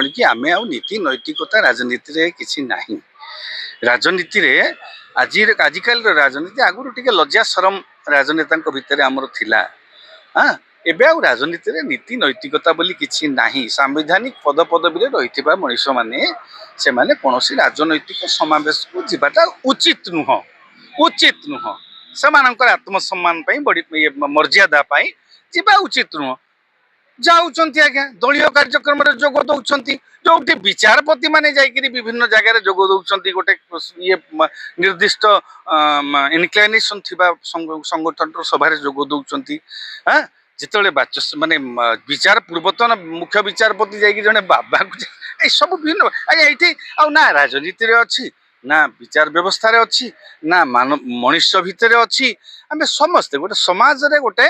तेणुक आम आ नीति नैतिकता राजनीति रे किसी ना राजनीति रे आजिकल राजनीति आगुरी टिके लज्जा शरम राजनेता भितर आमर थिला हाँ एबे आ राजनीति रे नीति नैतिकता बोली किसी नाही सांविधानिक पद पदवी रही मनीष माने से माने कौनसी राजनैतिक समावेश को जीवाटा उचित नुह से आत्मसम्मान बड़ी मर्यादा जीवा उचित नुह जाऊँगी आज्ञा दलीय कार्यक्रम जोग दौरान जो विचारपति माने जाइकरी विभिन्न जगह जोग दौरान गोटे ये निर्दिष्ट इनक्लाइनेशन थिबा संगठन सभा जोग दौरान हाँ जिते माने विचार पूर्वतन मुख्य विचारपति जाइए जड़े बाबा को सब विभिन्न आज्ञा ये ना राजनीति रे अच्छी ना विचार व्यवस्था रे अच्छी ना मनुष्य भितर अच्छी आम समस्ते गोटे समाज रे गोटे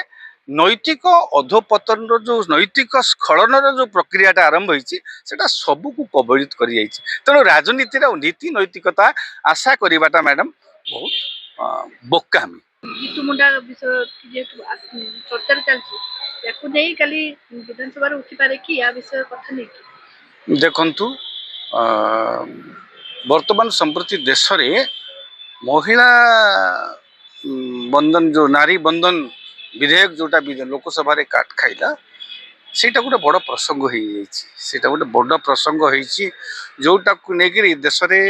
नैतिक अधोपतन जो नैतिक स्खलन जो प्रक्रिया आरंभ होती सबू को कबलित कर तेणु राजनीति नीति नैतिकता आशा करवाटा मैडम बहुत बोकामी जीतू मुंडा विषय चर्चा चलती काली विधानसभा उठी पारे कि या विषय कथा नहीं देखंतु वर्तमान संप्रति देश रे महिला बंधन जो नारी बंधन विधेयक जोटा लोकसभा रे काट खाइला सेटा गोटे बड़ प्रसंग हो सेटा गोटे बड़ प्रसंग हो जोटा को लेकर देश रे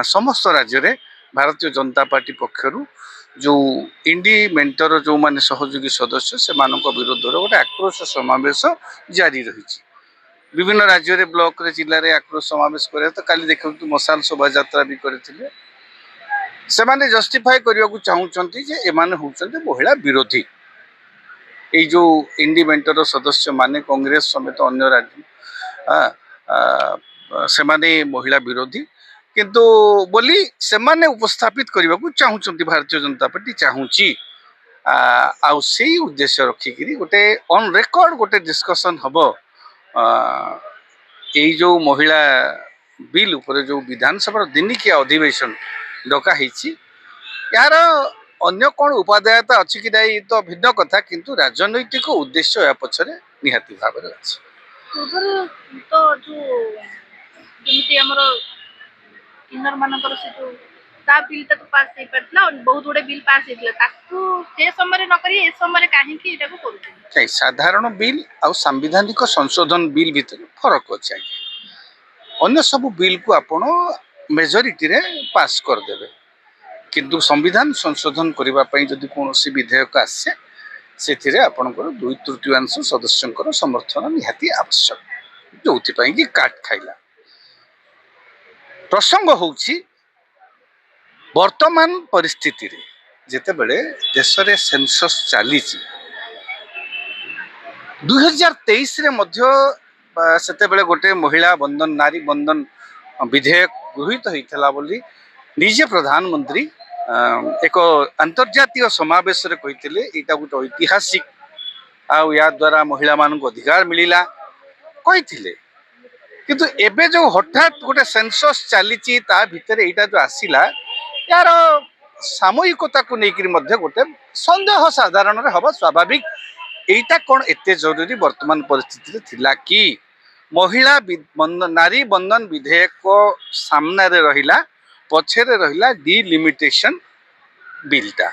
समस्त राज्य रे भारतीय जनता पार्टी पक्षरु जो इंडी मेंटर जो माने सहयोगी सदस्य से मानक विरोध गोटे आक्रोश समावेश जारी रही विभिन्न राज्य रे ब्लॉक रे जिल्ला रे आक्रोश समावेश करे तो काली देखंतु मसाल शोभा यात्रा भी करथिले से माने जस्टिफाई करने को चाहूँगी जे एमाने होउछन्ते महिला विरोधी ये जो इंडी मेंटर सदस्य माने कांग्रेस समेत अन्य राज्य से माने महिला विरोधी किंतु बोली से माने उपस्थापित करने को चाहूँगी भारतीय जनता पार्टी चाहूँगी आउ से उद्देश्य रखिकी गोटे ऑन रेकर्ड गोटे डिस्कशन हम ये जो महिला बिल उपर जो विधानसभा दिनिकिया अधिवेशन डका यार अन्य कौन उपादेयता अच्छी कि नहीं तो भिन्न कथा किंतु राजनैतिक उद्देश्य या पछरे निहाती भाव में अच्छी तो जो जमिति हमर किन्नर मानकर से जो ता बिल तक पास हे परला और बहुत गुडे बिल पास हेतला ताकू से समय न करी ए समय काहे कि एटा को करू साधारण बिल और संवैधानिक संशोधन बिल भीतर फरक अछि अन्य सब बिल को आपण मेजोरिटी रे पास कर देबे किंतु संविधान संशोधन करने जदि कौन विधेयक आसे से आपंकर 2/3 सदस्यों समर्थन निहाती आवश्यक जो कि काट खाइला प्रसंग होउछि वर्तमान परिस्थिति रे जेते बेले देश रे सेंसस चली 2023 रे मध्य सेते बेले गोटे महिला बंधन नारी बंधन विधेयक गृहीत होइथला बोली निजे प्रधानमंत्री एक अंतर्जातीय समावेश रे कहिथिले एटा गोटे ऐतिहासिक आउ या द्वारा महिला मान अधिकार मिलिला कहिथिले किंतु एबे जो हठात गोटे सेंसस चली ता भितर एटा जो आसिला यार सामूहिकता को लेकर मध्य गोटे संदेह साधारण रे हबा स्वाभाविक एटा कोन एते जरूरी वर्तमान परिस्थिति रे थिला कि महिला नारी बंधन विधेयक को सामने रे रहिला पछरे रहिला डिलिमिटेशन बिलटा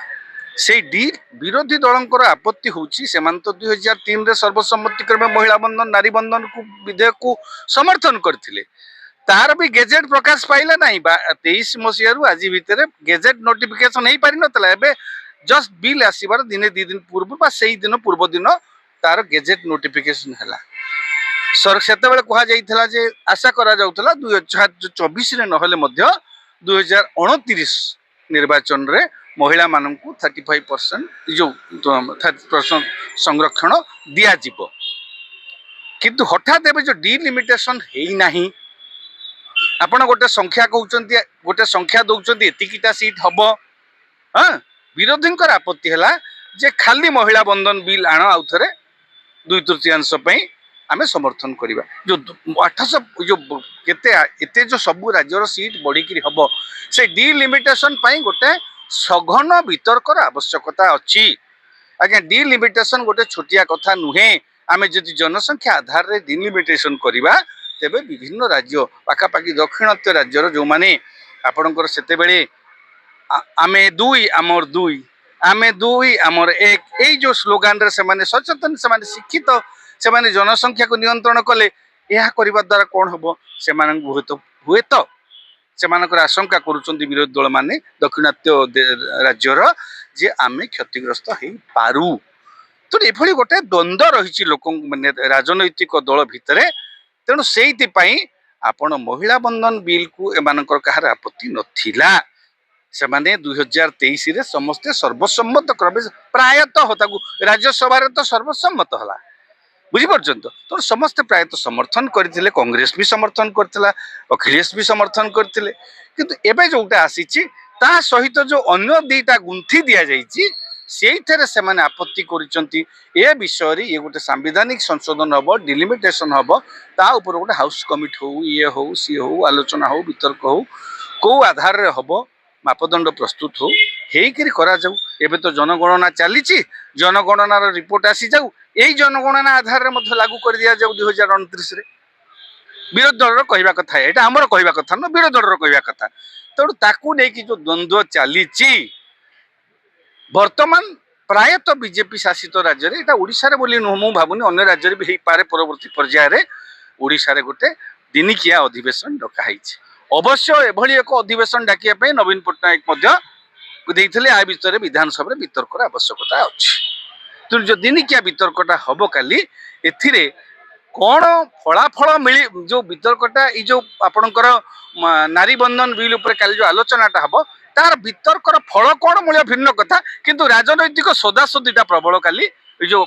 से डी विरोधी दलंकर आपत्ति होउची सेमान तो 2003 रे सर्वसम्मति क्रमे महिला बंधन नारी बंधन को विधेयक को समर्थन करथिले तार भी गेजेट प्रकाश पाइला नहीं 23 मसीह रु आज भितर गेजेट नोटिफिकेशन नहीं पारि नतला एबे जस्ट बिल आसीबार दिने 2 दिन पूर्व बा सेही दिन पूर्व दिन तार गेजेट नोटिफिकेशन हला सर सेते बेले कहा जाइथला जे आशा करा जाउथला 2024 रे नहले मध्य 2029 निर्वाचन रे महिला माननकु 35% जो 30% संरक्षण दिया जिवो किंतु हठात एबे जो डिलिमिटेशन हेई नाही आपण गोटे संख्या कहउचंती गोटे संख्या दउचंती एतिकिटा सीट हबो हां विरोधींकर आपत्ति हला जे खाली महिला बंधन बिल आण आउथरे 2/3 पई आमे समर्थन करिबा जो 800 जो केते एते जो सब राज्यर सीट बढ़ी कि हबो से डिलिमिटेशन पई गोटे सघन वितर्कर आवश्यकता अछि आज्ञा डिलिमिटेशन गोटे छोटिया कथा नुहे आमे जदि जनसंख्या आधार रे डिलिमिटेशन करबा तेबे विभिन्न राज्य पाखापाखि दक्षिणात्य राज्यर जो माने आपणकर सेते बेले आमे दुई आमर दुई आमे दुई आमर एक एई जो स्लोगान रे से सचेतन से शिक्षित से जनसंख्या को नियंत्रण कले यह करबा द्वारा कौन हम से हुए तो से आशंका करुँच विरोधी दल माने दक्षिणात्य राज्यर जे आमे क्षतिग्रस्त हो पारू तो ये गोटे द्वंद्व रही लोक माने राजनैतिक दल भितर तेणु से आपण महिला बंधन बिल को एमानकर कहार आपत्ति नथिला से माने 2023 रे समस्ते सर्वसम्मत क्रमे प्रायतः राज्यसभा तो सर्वसम्मत हला बुझीपार्छन तो समस्ते प्रायतः समर्थन करथिले कांग्रेस भी समर्थन करथिला अखिलेश भी समर्थन करथिले किंतु एबे जोटा आसीची ता सहित जो अन्य दुईटा गुंथी दिया जाइची सेइथरे से माने आपत्ति करिसंती ए विषय रे ये गोटे संवैधानिक संशोधन हबो डिलिमिटेशन हबो ता ऊपर गोटे हाउस कमिटी हो ये हो सी हो आलोचना हो वितर्क हो को आधार रे हबो मापदंड प्रस्तुत हो हेकरी करा जाऊ एबे तो जनगणना चलीची जनगणनार रिपोर्ट आसी जाऊ यही जनगणना आधार रे मध्य लागू कर दिया जाऊ 2029 रे विरोधी दल कहवा कथा है आमर कहवा कथा न विरोधी दल कहवा कथा तेणु ताकू नहीं जो द्वंद्व चलीची वर्तमान प्रायतः बीजेपी शासित राज्य रे ओडिशा रे बोली नुह मु भाबुनी अन्य राज्य रे भी हेई पारे परवर्ती पर्याय रे ओडिशा रे गोटे दिनिकिया अधिवेशन डका हैछि अवश्य एभली एक अधिवेशन डाकिया पे नवीन पट्टनायक मध्य देइथिले आ विषय विधानसभा रे वितर्कर आवश्यकता अछि तो जो दिनिकिया वितर्कटा हम काली एथिरे कौन फलाफल मिली जो वितर्कटा ये जो आपणकर नारी बंधन बिल उपर काली जो आलोचनाटा हम तार वितर्कर फल कौन मूल्य भिन्न कथा किंतु राजनैतिक सदासदीटा प्रबल काली जो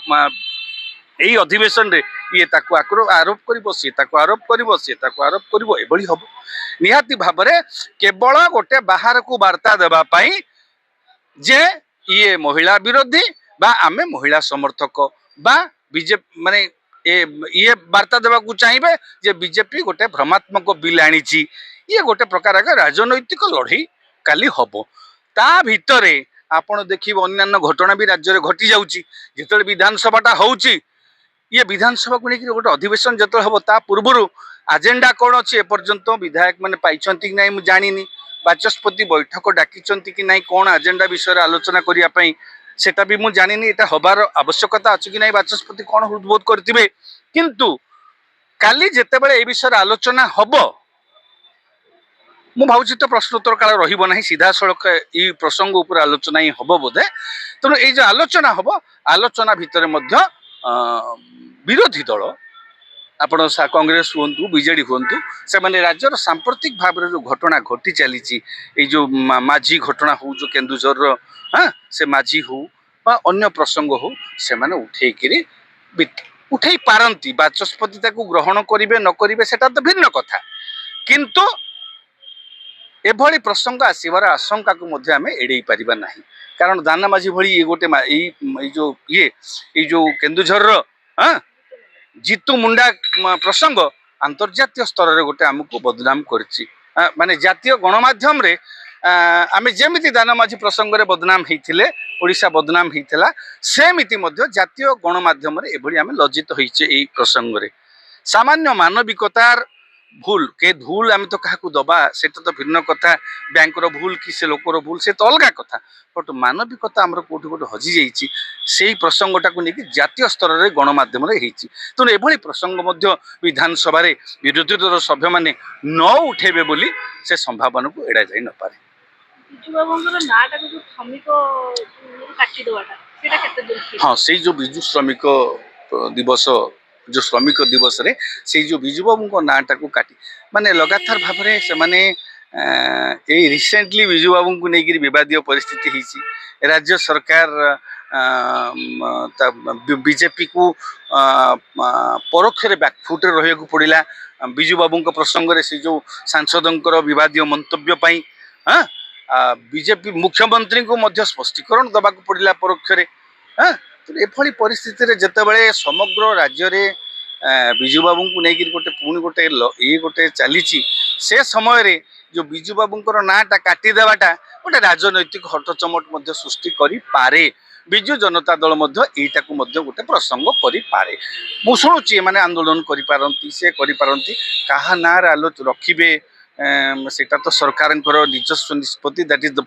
यही अधिवेशन रे ये ताकू आरोप करिवो से ताकू आरोप करिवो से ताकू आरोप करिवो एभली हबो निहाती भाबरे केवल गोटे बाहर को वार्ता देबा पई जे ये महिला विरोधी बा आमे महिला समर्थक बा बीजेपी माने ये वार्ता देवा को चाहिए जे बीजेपी गोटे भ्रमात्मक बिल आनीची ये गोटे प्रकार राजनैतिक लड़ई काली हबो ता भितरे आपण देखिबे अन्यान्य घटना भी राज्य रे घटी जाउची जेतले विधानसभाटा होउची ये विधानसभा को लेकर गोटे अधिवेशन जो हम ता पूर्व एजेंडा कौन अच्छी एपर्यंत विधायक मैंने पाई कि ना मुझे जानी बाचस्पति बैठक डाकी कि ना कौन एजेंडा विषय आलोचना करने सेटा भी मुझे जानी ये हबार आवश्यकता अच्छी कि ना बाचस्पति कौन हृदबोध करेंगे किंतु काली जिते ए विषय आलोचना हम मु भावुची तो प्रश्नोत्तर काल रहा सीधा सड़क ये प्रसंग उपर आलोचना ही हम बोधे तेणु ये जो आलोचना हम आलोचना भितर विरोधी दल आपण कांग्रेस हूँ बीजेडी हूँ से मैंने राज्यर सांप्रतिक भाव जो घटना घटी चली जो माझी घटना हो जो केन्दुझर हाँ से माझी हो बा अन्य प्रसंग हो से मैंने उठे पारती बाचस्पति ग्रहण करेंगे न करेंगे सेटा तो भिन्न कथा किंतु एभली प्रसंग आसबार आशंका को एड़े पारिबा नहीं कारण दाना माझी भली ये गोटे ये जो केन्दुझर हाँ जीतू मुंडा प्रसंग अंतर्जातीय स्तर रे गोटे आमको बदनाम करछि माने जातीय गणमाध्यम रे आमे जेमिति दाना माझी प्रसंग रे बदनाम हेइथिले ओडिशा बदनाम हेइथिला सेमिति मध्ये जातीय गणमाध्यम रे एभली आमे लज्जित होइछे एई प्रसंग रे सामान्य मानविकतार भूल के भूल आम तो क्या दबा से तो भिन्न कथा बैंक भूल कि से लोकर भूल से तो अलग कथा बट मानविकता आमर कौट गोटे हजि जाइए से प्रसंगटा को लेकिन जातीय स्तर में गणमाध्यम तेणु एभली प्रसंग विधानसभा विरोधी दल सभ्य मैंने न उठेबे बोली से संभावना को एड़ा जाई न पारे हाँ से जो विजु श्रमिक दिवस जो श्रमिक दिवस रे से जो विजु बाबू नाटा को काटी माने लगातार भाव में से माने रिसेंटली विजु बाबू को लेकर विवादीय परिस्थिति होती राज्य सरकार बीजेपी को परोक्ष बैकफुट रहा पड़ा विजु बाबू प्रसंग रे से जो सांसदों विवादीय मंतव्य पाई हाँ बीजेपी मुख्यमंत्री को मध्य स्पष्टीकरण दबा पड़ा परोक्ष हाँ एभली परिस्थिति रे जतबेले समग्र राज्य रे विजु बाबू को लेकर गोटे पुणी गोटे ये गोटे चली से समय रे जो विजु बाबू नाटा काटी देवाटा गोटे राजनैतिक हटचमट सृष्टि करि पारे ବିଜୁ ଜନତା ଦଳ ମଧ୍ୟ ଏଇଟାକୁ ମଧ୍ୟ ଗୋଟେ ପ୍ରସଙ୍ଗ କରିପାରେ। ମୁଁ ଶୁଣୁଛି ଏମାନେ ଆନ୍ଦୋଳନ କରିପାରନ୍ତି, ସେ କରିପାରନ୍ତି, କାହା ନାଁରେ ରଖିବେ ସେଟା ତ ସରକାରଙ୍କର ନିଜସ୍ୱ ନିଷ୍ପତ୍ତି, that is the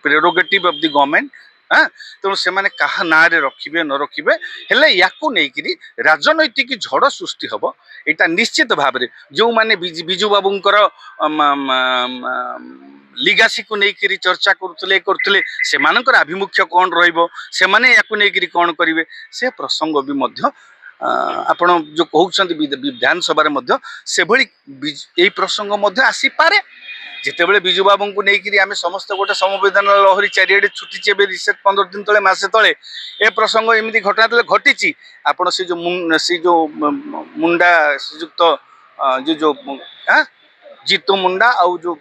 prerogative of the government. ହଁ, ତେଣୁ ସେମାନେ କାହା ନାଁରେ ରଖିବେ ନ ରଖିବେ, ହେଲେ ୟାକୁ ନେଇକିରି ରାଜନୈତିକ ଝଡ଼ ସୃଷ୍ଟି ହବ ଏଇଟା ନିଶ୍ଚିତ ଭାବରେ। ଯେଉଁମାନେ ବିଜୁ ବାବୁଙ୍କର ଲିଗାସିକୁ ନେଇକିରି ଚର୍ଚ୍ଚା କରୁଥିଲେ ସେମାନଙ୍କର ଆଭିମୁଖ୍ୟ କ'ଣ ରହିବ, ସେମାନେ ୟାକୁ ନେଇକିରି କ'ଣ କରିବେ, ସେ ପ୍ରସଙ୍ଗ ବି ମଧ୍ୟ ଆପଣ ଯେଉଁ କହୁଛନ୍ତି ବିଧାନସଭାରେ ମଧ୍ୟ ସେଭଳି ଏଇ ପ୍ରସଙ୍ଗ ମଧ୍ୟ ଆସିପାରେ। ଯେତେବେଳେ ବିଜୁ ବାବୁଙ୍କୁ ନେଇକିରି ଆମେ ସମସ୍ତେ ଗୋଟେ ସମବେଦନା ଲହରୀ ଚାରିଆଡ଼େ ଛୁଟିଛି ଏବେ ରିସେଣ୍ଟ 15 ଦିନ ତଳେ ମାସେ ତଳେ ଏ ପ୍ରସଙ୍ଗ ଏମିତି ଘଟଣା ତଳେ ଘଟିଛି। ଆପଣ ସେ ଯେଉଁ ମୁଣ୍ଡା ଶ୍ରୀଯୁକ୍ତ ଯେଉଁ ଜିତୁ ମୁଣ୍ଡା ଆଉ ଯେଉଁ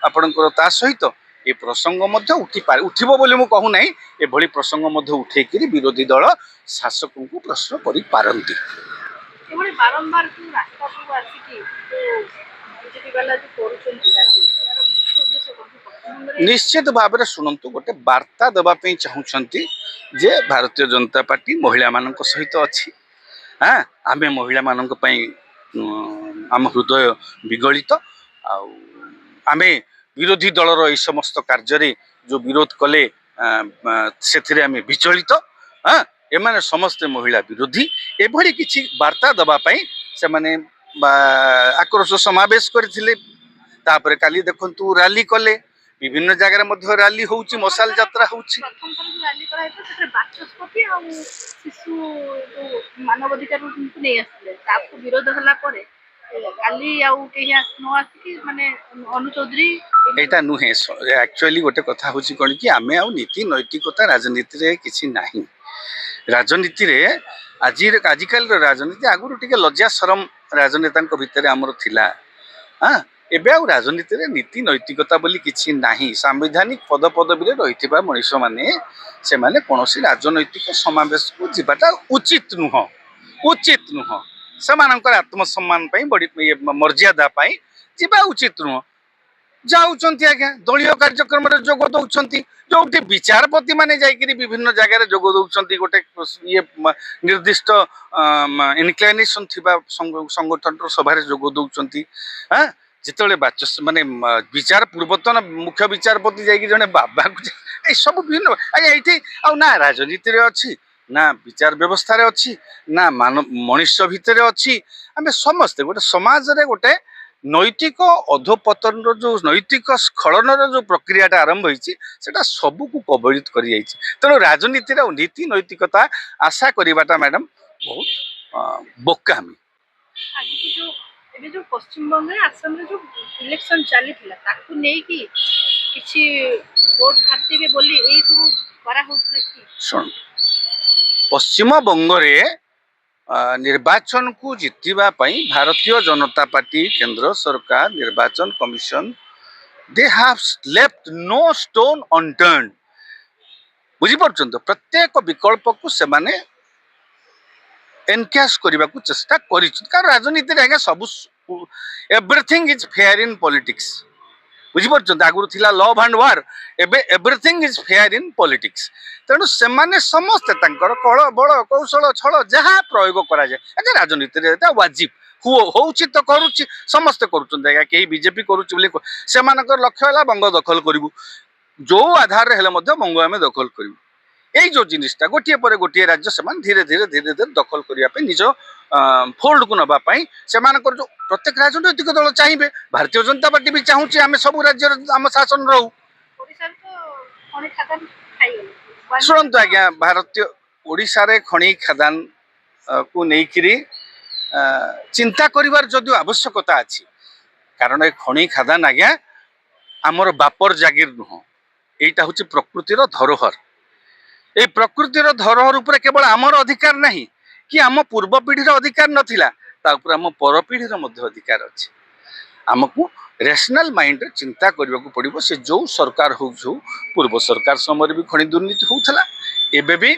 ଆପଣଙ୍କର ତା ସହିତ ଏ ପ୍ରସଙ୍ଗ ମଧ୍ୟ ଉଠିବ ବୋଲି ମୁଁ କହୁନାହିଁ। ଏଭଳି ପ୍ରସଙ୍ଗ ମଧ୍ୟ ଉଠେଇକିରି ବିରୋଧୀ ଦଳ ଶାସକଙ୍କୁ ପ୍ରଶ୍ନ କରିପାରନ୍ତି। ଏଭଳି ବାରମ୍ବାର ଯୋଉ ରାସ୍ତା ସବୁ ଆସିକି ବିଜେପି ବାଲା ଯୋଉ କରୁଛନ୍ତି ତାର ମୁଖ୍ୟ ଉଦ୍ଦେଶ୍ୟ କଣ? ପଶ୍ଚିମବଙ୍ଗରେ ନିଶ୍ଚିତ ଭାବରେ ଶୁଣନ୍ତୁ, ଗୋଟେ ବାର୍ତ୍ତା ଦେବା ପାଇଁ ଚାହୁଁଛନ୍ତି ଯେ ଭାରତୀୟ ଜନତା ପାର୍ଟି ମହିଳାମାନଙ୍କ ସହିତ ଅଛି। ଆମେ ମହିଳାମାନଙ୍କ ପାଇଁ ଆମ ହୃଦୟ ବିଗଳିତ, ଆଉ ଆମେ ବିରୋଧୀ ଦଳର ଏଇ ସମସ୍ତ କାର୍ଯ୍ୟରେ ଯେଉଁ ବିରୋଧ କଲେ ସେଥିରେ ଆମେ ବିଚଳିତ। ଏମାନେ ସମସ୍ତେ ମହିଳା ବିରୋଧୀ, ଏଭଳି କିଛି ବାର୍ତ୍ତା ଦେବା ପାଇଁ ସେମାନେ ଆକ୍ରୋଶ ସମାବେଶ କରିଥିଲେ। ତାପରେ କାଲି ଦେଖନ୍ତୁ ରାଲି କଲେ, ବିଭିନ୍ନ ଜାଗାରେ ମଧ୍ୟ ରାଲି ହଉଛି, ମଶାଲ ଯାତ୍ରା ହଉଛି। ପ୍ରଥମ ଥର ଯୋଉ ରାଲି କରାଯାଇଥିଲା ସେଥିରେ ବାଚସ୍ପତି ଆଉ ଶିଶୁ ଯୋଉ ମାନବାଧିକାରକୁ ନେଇ ଆସିଥିଲେ, ତାକୁ ବିରୋଧ ହେଲା ପରେ କାଲି ଆଉ କେହି ନ ଆସିକି ମାନେ ଅନୁ ଚୌଧୁରୀ ଏଇଟା ନୁହେଁ। ଆକ୍ଚୁଆଲି ଗୋଟେ କଥା ହଉଛି କ'ଣ କି, ଆମେ ଆଉ ନୀତି ନୈତିକତା ରାଜନୀତିରେ କିଛି ନାହିଁ। ରାଜନୀତିରେ ଆଜିକାଲିର ରାଜନୀତି ଆଗରୁ ଟିକେ ଲଜ୍ଜା ସରମ ରାଜନେତାଙ୍କ ଭିତରେ ଆମର ଥିଲା। ଏବେ ଆଉ ରାଜନୀତିରେ ନୀତି ନୈତିକତା ବୋଲି କିଛି ନାହିଁ। ସାମ୍ବିଧାନିକ ପଦପଦବୀରେ ରହିଥିବା ମଣିଷମାନେ ସେମାନେ କୌଣସି ରାଜନୈତିକ ସମାବେଶକୁ ଯିବାଟା ଉଚିତ ନୁହଁ। ସେମାନଙ୍କର ଆତ୍ମସମ୍ମାନ ପାଇଁ ମର୍ଯ୍ୟାଦା ପାଇଁ ଯିବା ଉଚିତ ନୁହଁ। ଯାଉଛନ୍ତି ଆଜ୍ଞା, ଦଳୀୟ କାର୍ଯ୍ୟକ୍ରମରେ ଯୋଗ ଦଉଛନ୍ତି, ଯୋଉଠି ବିଚାରପତି ମାନେ ଯାଇକିରି ବିଭିନ୍ନ ଜାଗାରେ ଯୋଗ ଦଉଛନ୍ତି, ଗୋଟେ ନିର୍ଦ୍ଦିଷ୍ଟ ଇନକ୍ଲିନେସନ ଥିବା ସଂଗଠନର ସଭାରେ ଯୋଗ ଦଉଛନ୍ତି। ଯେତେବେଳେ ବିଚାର ପୂର୍ବତନ ମୁଖ୍ୟ ବିଚାରପତି ଯାଇକି ଜଣେ ବାବାଙ୍କୁ ଏସବୁ ବିଭିନ୍ନ ଆଜ୍ଞା ଏଇଠି ଆଉ ନା ରାଜନୀତିରେ ଅଛି, ନା ବିଚାର ବ୍ୟବସ୍ଥାରେ ଅଛି, ନା ମଣିଷ ଭିତରେ ଅଛି। ଆମେ ସମସ୍ତେ ଗୋଟେ ସମାଜରେ ଗୋଟେ ନୈତିକ ଅଧୋପତନର ଯେଉଁ ନୈତିକ ସ୍ଖଳନର ଯେଉଁ ପ୍ରକ୍ରିୟାଟା ଆରମ୍ଭ ହେଇଛି ସେଟା ସବୁକୁ କବଳିତ କରିଯାଇଛି। ତେଣୁ ରାଜନୀତିରେ ଆଉ ନୀତି ନୈତିକତା ଆଶା କରିବାଟା ମ୍ୟାଡାମ ବହୁତ ବୋକାମି। ଆଗକୁ ଯୋଉ ଏବେ ଯୋଉ ପଶ୍ଚିମବଙ୍ଗରେ ଆସାମରେ ଯୋଉ ଇଲେକ୍ସନ ଚାଲିଥିଲା ତାକୁ ନେଇକି କିଛି ଭୋଟ ହାତିବେ ବୋଲି ଏଇ ସବୁ କରାହଉଥିଲା କି? ଶୁଣ, ପଶ୍ଚିମବଙ୍ଗରେ ନିର୍ବାଚନକୁ ଜିତିବା ପାଇଁ ଭାରତୀୟ ଜନତା ପାର୍ଟି, କେନ୍ଦ୍ର ସରକାର, ନିର୍ବାଚନ commission they have left no stone unturned। ବୁଝିପାରୁଛନ୍ତି? ପ୍ରତ୍ୟେକ ବିକଳ୍ପକୁ ସେମାନେ ଏନକ୍ୟାଶ କରିବାକୁ ଚେଷ୍ଟା କରିଛନ୍ତି। କାରଣ ରାଜନୀତିରେ ଆଜ୍ଞା ସବୁ everything is fair in politics. ବୁଝିପାରୁଛନ୍ତି? ଆଗରୁ ଥିଲା ଲଭ୍ ଆଣ୍ଡ ୱାର, ଏବେ everything is fair in politics. ତେଣୁ ସେମାନେ ସମସ୍ତେ ତାଙ୍କର କଳ ବଳ କୌଶଳ ଛଳ ଯାହା ପ୍ରୟୋଗ କରାଯାଏ ଆଜ୍ଞା ରାଜନୀତିରେ ଏଟା ୱାଜିବ। ହଉଛି ତ କରୁଛି, ସମସ୍ତେ କରୁଛନ୍ତି ଆଜ୍ଞା। କେହି ବିଜେପି କରୁଛି ବୋଲି ସେମାନଙ୍କର ଲକ୍ଷ୍ୟ ହେଲା ବଙ୍ଗ ଦଖଲ କରିବୁ, ଯୋଉ ଆଧାରରେ ହେଲେ ମଧ୍ୟ ବଙ୍ଗ ଆମେ ଦଖଲ କରିବୁ। ଏଇ ଯୋଉ ଜିନିସଟା ଗୋଟିଏ ପରେ ଗୋଟିଏ ରାଜ୍ୟ ସେମାନେ ଧୀରେ ଧୀରେ ଦଖଲ କରିବା ପାଇଁ ନିଜ ଫୋଲ୍ଡକୁ ନେବା ପାଇଁ ସେମାନଙ୍କର ଯୋଉ ପ୍ରତ୍ୟେକ ରାଜନୈତିକ ଦଳ ଚାହିଁବେ, ଭାରତୀୟ ଜନତା ପାର୍ଟି ବି ଚାହୁଁଛି ଆମେ ସବୁ ରାଜ୍ୟରେ ଆମ ଶାସନ ରହୁ। ଓଡ଼ିଶାରେ ତ ଖଣି ଖାଦାନ ଖାଇଗଲେ। ଶୁଣନ୍ତୁ ଆଜ୍ଞା, ଓଡ଼ିଶାରେ ଖଣି ଖାଦାନ କୁ ନେଇକିରି ଚିନ୍ତା କରିବାର ଯଦିଓ ଆବଶ୍ୟକତା ଅଛି, କାରଣ ଏ ଖଣି ଖାଦାନ ଆଜ୍ଞା ଆମର ବାପର ଜାଗିର ନୁହଁ, ଏଇଟା ହଉଛି ପ୍ରକୃତିର ଧରୋହର। এই ପ୍ରକୃତିର ଧରୋହର ଉପରେ କେବଳ ଆମର ଅଧିକାର ନାହିଁ କି ଆମ ପୂର୍ବ ପିଢ଼ିର ଅଧିକାର ନଥିଲା, ତା ଉପରେ ଆମ ପର ପିଢ଼ିର ମଧ୍ୟ ଅଧିକାର ଅଛି। ଆମକୁ ରେସନାଲ ମାଇଣ୍ଡରେ ଚିନ୍ତା କରିବାକୁ ପଡ଼ିବ। ସେ ଯୋଉ ସରକାର ହଉ, ପୂର୍ବ ସରକାର ସମୟରେ ବି ଖଣି ଦୁର୍ନୀତି ହଉଥିଲା, ଏବେ ବି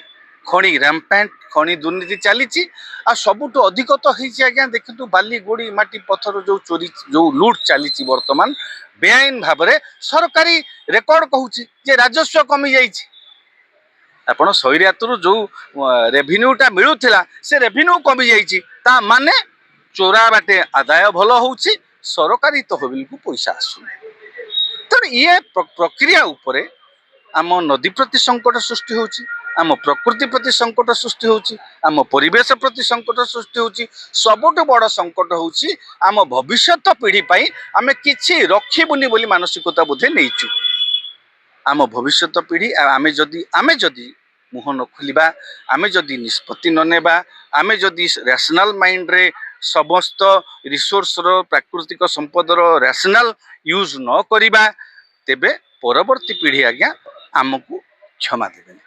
ଖଣି ରାମ୍ପାଣ୍ଟ ଖଣି ଦୁର୍ନୀତି ଚାଲିଛି। ଆଉ ସବୁଠୁ ଅଧିକ ତ ହେଇଛି ଆଜ୍ଞା ଦେଖନ୍ତୁ, ବାଲି ଗୋଡ଼ି ମାଟି ପଥର ଯୋଉ ଚୋରି ଯୋଉ ଲୁଟ୍ ଚାଲିଛି ବର୍ତ୍ତମାନ ବେଆଇନ ଭାବରେ। ସରକାରୀ ରେକର୍ଡ କହୁଛି ଯେ ରାଜସ୍ୱ କମି ଯାଇଛି। ଆପଣ ଶୈରାତରୁ ଯୋଉ ରେଭିନ୍ୟୁଟା ମିଳୁଥିଲା ସେ ରେଭିନ୍ୟୁ କମି ଯାଇଛି ତା ମାନେ ଚୋରା ବାଟେ ଆଦାୟ ଭଲ ହଉଛି ସରକାରୀ ତହବିଲକୁ ପଇସା ଆସୁନି। ତେଣୁ ଇଏ ପ୍ରକ୍ରିୟା ଉପରେ ଆମ ନଦୀ ପ୍ରତି ସଙ୍କଟ ସୃଷ୍ଟି ହେଉଛି, ଆମ ପ୍ରକୃତି ପ୍ରତି ସଙ୍କଟ ସୃଷ୍ଟି ହେଉଛି, ଆମ ପରିବେଶ ପ୍ରତି ସଙ୍କଟ ସୃଷ୍ଟି ହେଉଛି। ସବୁଠୁ ବଡ଼ ସଙ୍କଟ ହେଉଛି ଆମ ଭବିଷ୍ୟତ ପିଢ଼ି ପାଇଁ ଆମେ କିଛି ରଖିବୁନି ବୋଲି ମାନସିକତା ବୋଧେ ନେଇଛୁ। ଆମ ଭବିଷ୍ୟତ ପିଢ଼ି ଆମେ ଯଦି ମୁହଁ ନ ଖୋଲିବା, ଆମେ ଯଦି ନିଷ୍ପତ୍ତି ନ ନେବା, ଆମେ ଯଦି ରାସନାଲ ମାଇଣ୍ଡରେ ସମସ୍ତ ରିସୋର୍ସର ପ୍ରାକୃତିକ ସମ୍ପଦର ରାସନାଲ ୟୁଜ୍ ନ କରିବା ତେବେ ପରବର୍ତ୍ତୀ ପିଢ଼ି ଆଜ୍ଞା ଆମକୁ କ୍ଷମା ଦେବେନି।